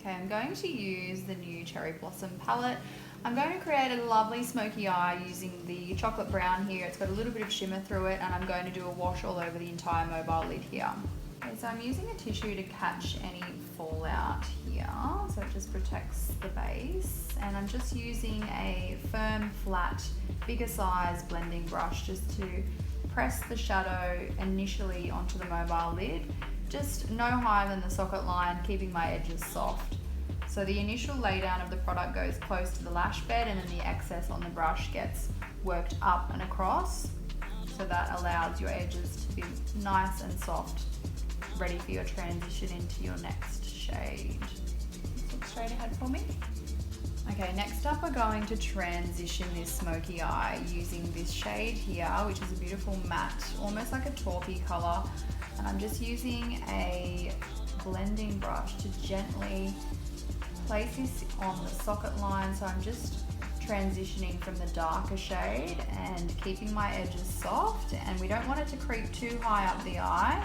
Okay, I'm going to use the new Cherry Blossom palette. I'm going to create a lovely smoky eye using the chocolate brown here. It's got a little bit of shimmer through it, and I'm going to do a wash all over the entire mobile lid here. Okay, so I'm using a tissue to catch any fallout here, so it just protects the base. And I'm just using a firm, flat, bigger size blending brush just to press the shadow initially onto the mobile lid, just no higher than the socket line, keeping my edges soft. So the initial laydown of the product goes close to the lash bed, and then the excess on the brush gets worked up and across. So that allows your edges to be nice and soft, ready for your transition into your next shade. Just look straight ahead for me. Okay, next up we're going to transition this smoky eye using this shade here, which is a beautiful matte, almost like a taupey color. And I'm just using a blending brush to gently place this on the socket line. So I'm just transitioning from the darker shade and keeping my edges soft, and we don't want it to creep too high up the eye,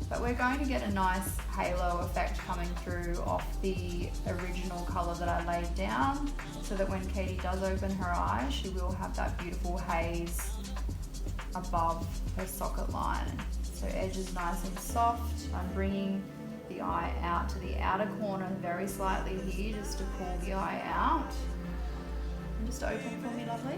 but we're going to get a nice halo effect coming through off the original color that I laid down, so that when Katie does open her eyes, she will have that beautiful haze above her socket line. So edges nice and soft. I'm bringing the eye out to the outer corner very slightly here, just to pull the eye out. And just open for me, lovely.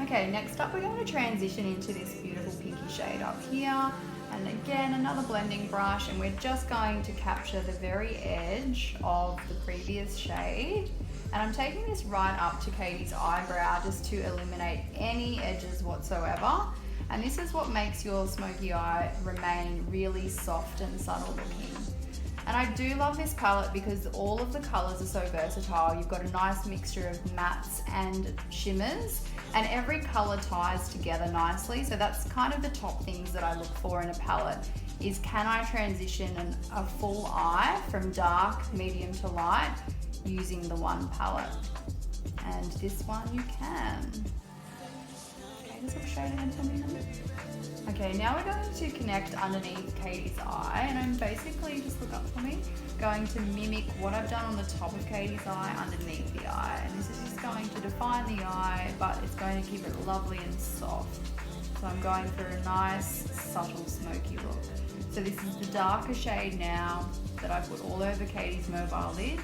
Okay, next up we're going to transition into this beautiful pinky shade up here. And again, another blending brush, and we're just going to capture the very edge of the previous shade. And I'm taking this right up to Katie's eyebrow just to eliminate any edges whatsoever. And this is what makes your smoky eye remain really soft and subtle looking. And I do love this palette because all of the colors are so versatile. You've got a nice mixture of mattes and shimmers, and every color ties together nicely. So that's kind of the top things that I look for in a palette, is can I transition a full eye from dark, medium to light using the one palette? And this one you can. Okay, just look straight ahead for me. Okay, now we're going to connect underneath Katie's eye, and I'm basically, just look up for me, going to mimic what I've done on the top of Katie's eye underneath the eye. And this is just going to define the eye, but it's going to keep it lovely and soft. So I'm going for a nice, subtle, smoky look. So this is the darker shade now that I put all over Katie's mobile lid,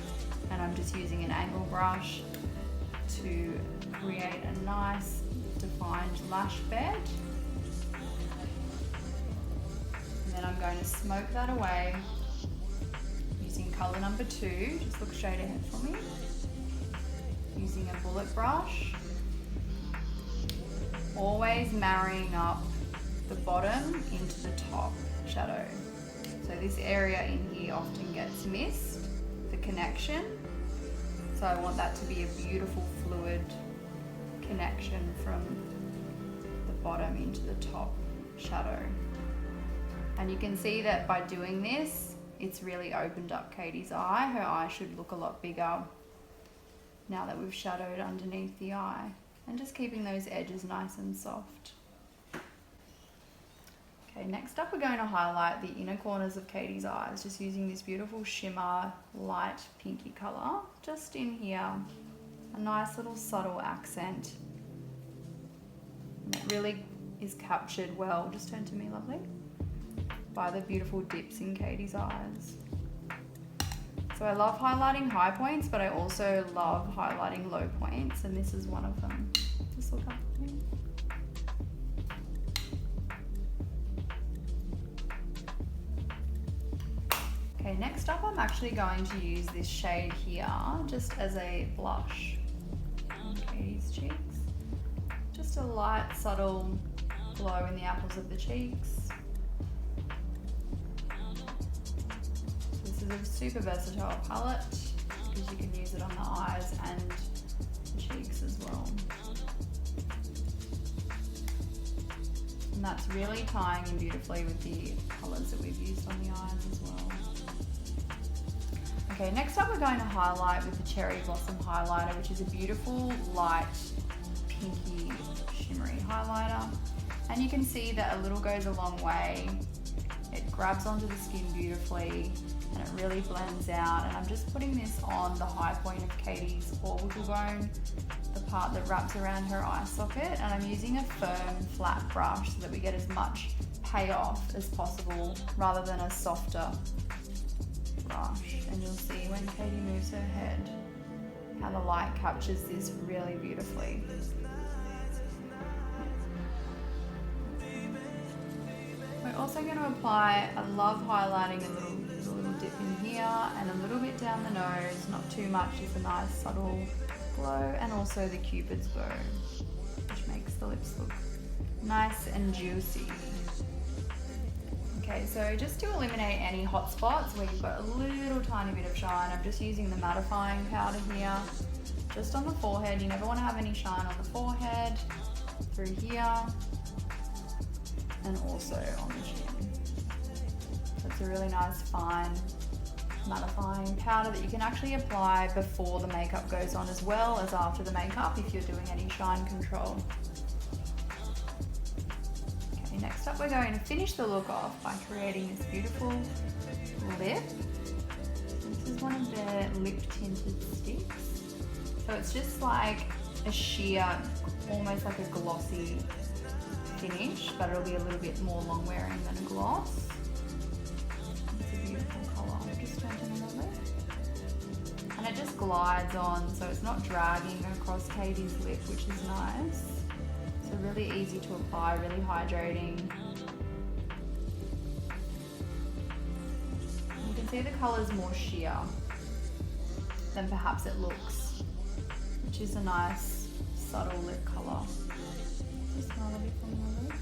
and I'm just using an angle brush to create a nice, defined lash bed. And then I'm going to smoke that away using color number 2. Just look straight ahead for me. Using a bullet brush. Always marrying up the bottom into the top shadow. So this area in here often gets missed, the connection. So I want that to be a beautiful fluid connection from the bottom into the top shadow. And you can see that by doing this, it's really opened up Katie's eye. Her eye should look a lot bigger now that we've shadowed underneath the eye. And just keeping those edges nice and soft. Okay, next up we're going to highlight the inner corners of Katie's eyes, just using this beautiful shimmer, light pinky color, just in here. A nice little subtle accent. And it really is captured well, just turn to me, lovely, by the beautiful dips in Katie's eyes. So I love highlighting high points, but I also love highlighting low points, and this is one of them. Just look up at me. Okay, next up I'm actually going to use this shade here just as a blush on Katie's cheeks. Just a light, subtle glow in the apples of the cheeks. This is a super versatile palette because you can use it on the eyes and the cheeks as well. And that's really tying in beautifully with the colours that we've used on the eyes as well. Okay, next up we're going to highlight with the Cherry Blossom highlighter, which is a beautiful light pinky shimmery highlighter. And you can see that a little goes a long way It grabs onto the skin beautifully and it really blends out. And I'm just putting this on the high point of Katie's orbital bone, the part that wraps around her eye socket, and I'm using a firm, flat brush so that we get as much payoff as possible rather than a softer brush. And you'll see when Katie moves her head how the light captures this really beautifully. We're also going to apply, I love highlighting a little dip in here and a little bit down the nose, not too much, just a nice subtle glow, and also the Cupid's bow, which makes the lips look nice and juicy. Okay, so just to eliminate any hot spots where you've got a little tiny bit of shine, I'm just using the mattifying powder here, just on the forehead. You never want to have any shine on the forehead, through here, and also on the chin. So it's a really nice fine mattifying powder that you can actually apply before the makeup goes on as well as after the makeup if you're doing any shine control. Okay, next up we're going to finish the look off by creating this beautiful lip. This is one of their lip tinted sticks. So it's just like a sheer, almost like a glossy finish, but it'll be a little bit more long wearing than a gloss. It's a beautiful colour. I'll just turn it a little bit. And it just glides on, so it's not dragging across Katie's lip, which is nice. So really easy to apply, really hydrating. You can see the colour's more sheer than perhaps it looks, which is a nice subtle lip colour. Just smell a bit from the lip.